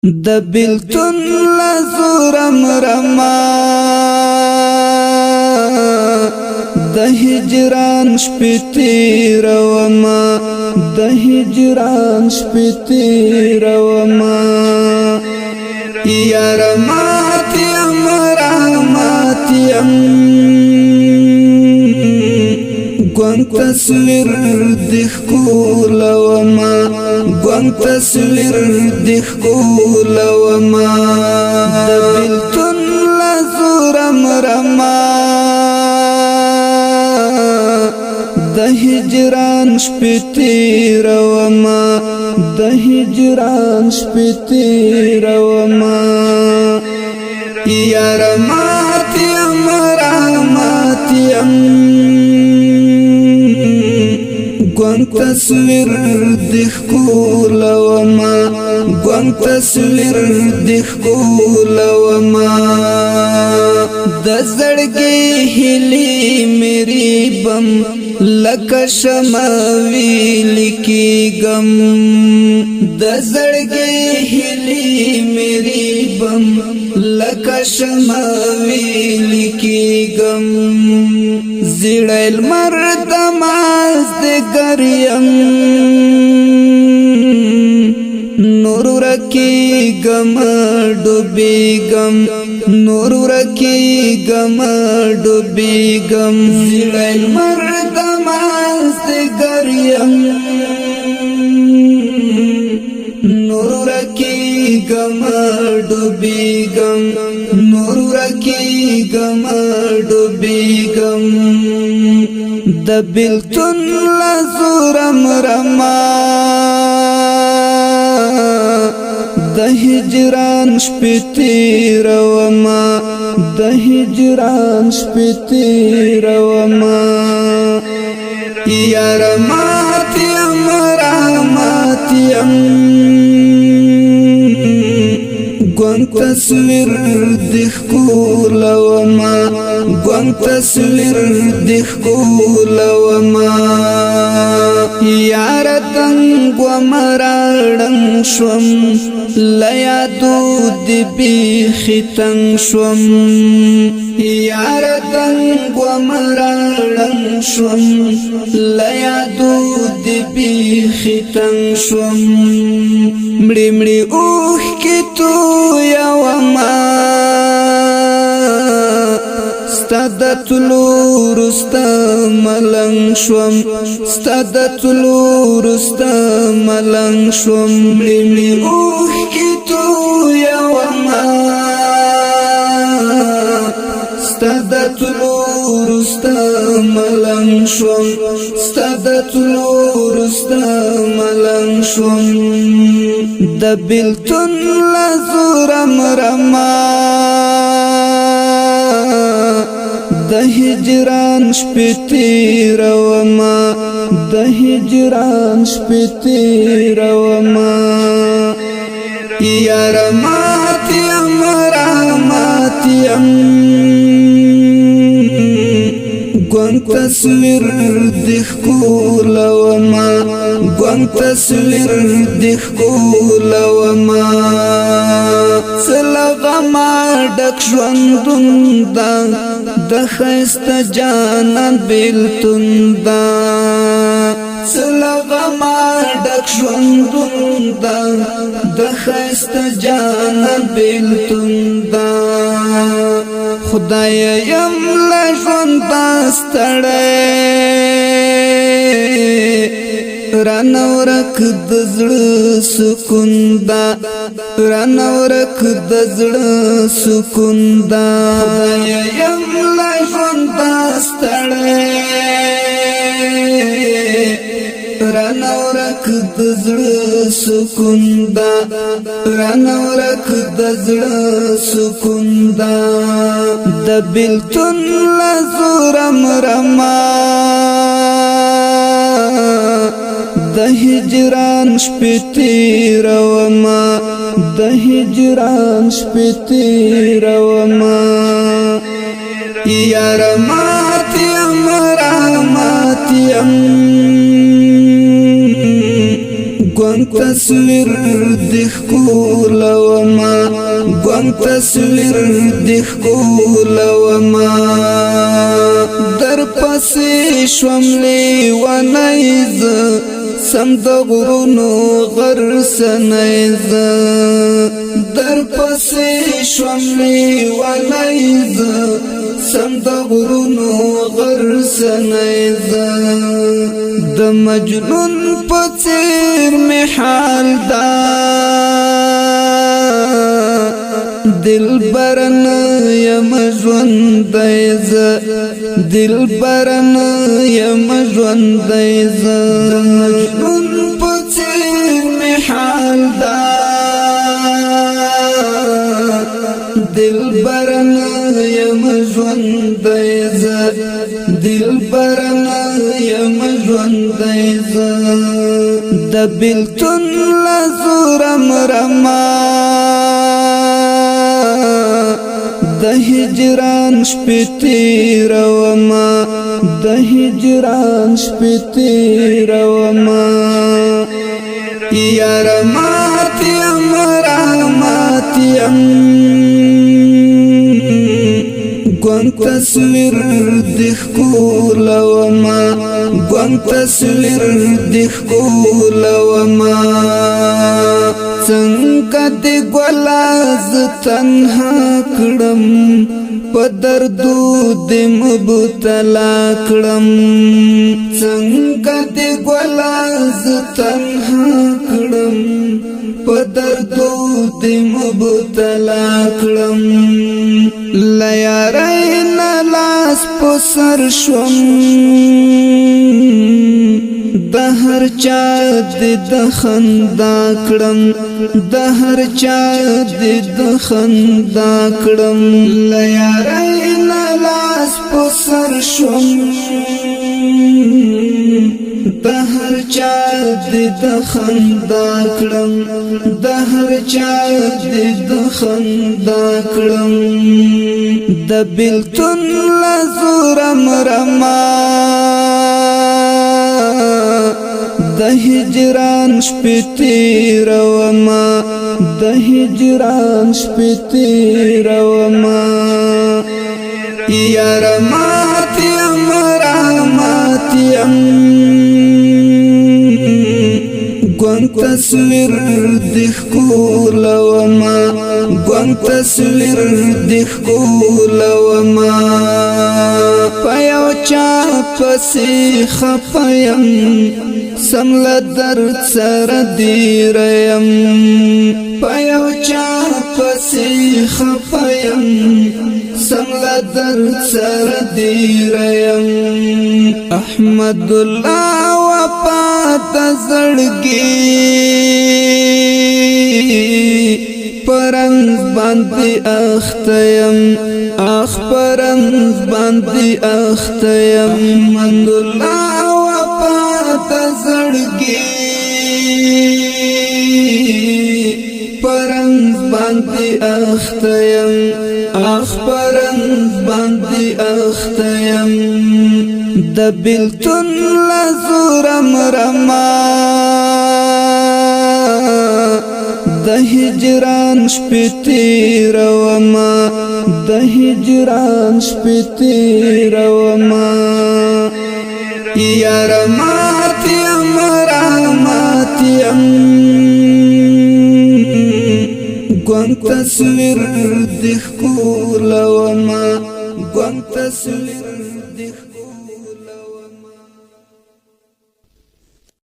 د بلتون لزورم رما د هجران شپتی روما د هجران شپتی روما یا رماتی امراماتی ام گوان تصویر دیخ کولوما گوان تصویر دیخ کولوما د بلتون لزورم رما د هجران شپتی روما د هجران شپتی روما یا رماتی امراماتی ام گوان تصویر دیخ کولوما گوان تصویر دیخ کولوما د زړګي هلي میری بم لکه شماوي لکی غم د زړګي هلي میری بم لکه شماوي لکی غم زړل مرد ماز د ګریم نور رکی غم ډوبي غم نور رکی غم ډوبي غم زړل مرد ماز د ګریم نور رکی غم ډوبي غم نور رکی غم ډوبي غم د بلتون لزورم رما د هجران شپتی روما د هجران شپتی روما یا رماتی امراماتی ام گوان تصویر دیخ کولوما گوان تصویر دیخ کولوما یار تنگ و مراڑنگ شوم لیادو دی بیخی تنگ شوم یار تنگ و مراڑنگ شوم لیادو دی بیخی تنگ شوم مڑی مڑی اوخ کی تو یوما ستادت لورست ملنگ شوم ستادت لورست ملنگ شوم مړی مړی اوخ کی تو یوما ستادت لورست ملنگ شوم ستادت لورست ملنگ شوم د بلتون لزورم رما د هجران شپتی روما د هجران شپتی روما یا رماتی امراماتی ام گوان تصویر دیخ کولوما گوان تصویر دیخ کولوما سلغما ډک ژوندون دا د ښایسته جانان بېلتون دا سلغما ډک ژوندون دا د ښایسته جانان بېلتون دا خدای یم له ژونده ستړی رانورک د زړه سکون دا رانورک د زړه سکون دا خدای یم له ژونده ستړی رانورک د زړه سکون دا رانورک د زړه سکون دا د بلتون لزورم رما د هجران شپتی روما د هجران شپتی روما یا رماتی امراماتی ام ګون تصویر د ښکول وما ګون تصویر د ښکول وما در پسې شوم لیونی زه سم د غرونو غرڅنی زه در پسې شوم لیونی زه سم د غرونو غرڅنی زه د مجنون په څېر مې حال دا دلبر نه یم ژوندی زه دلبر نه یم ژوندی زه د مجنون په څېر مې حال دا دلبر نه یم ژوندی زه دلبر نه یم ژوندی زه د بېلتون له زوره مرمه د هجران شپې تېرومه د هجران شپې تېرومه یاره مات یم رحمت یم ګون تصویر د ښکول وما ګون تصویر د ښکول وما څنګه دې ګله زه تنها کړم په دردو دې مبتلا کړم څنګه دې ګله زه تنها کړم په دردو دې مبتلا کړم له یارۍ نه لاس په سر شوم د هر چا دې د خندا کړم د هر چا دې د خندا کړم له یارۍ نه لاس په سر شوم د هر چا دې د خندا کړم د هر چا دې د خندا کړم د بېلتون له زوره مرمه د هجران شپې تېرومه د هجران شپې تېرومه یاره مات یم رحمت یم ګون تصویر د ښکول وما ګون تصویر د ښکول وما په یو چا پسې خفه یم سم له درد سره دیره یم په یو چا پسې خفه یم سم له درد سره دیره یم احمد الله وفا د زړګي پرنګ باندې اخته یم اخ پرنګ باندې اخته یم احمد الله وفا د زړګي پرنګ باندې اخته یم اخ پرنګ باندې اخته یم د بېلتون له زوره مرمه د هجران شپې تېرومه د هجران شپې تېرومه یاره مات یم رحمت یم ګون تصویر د ښکول وما ګون تصویر د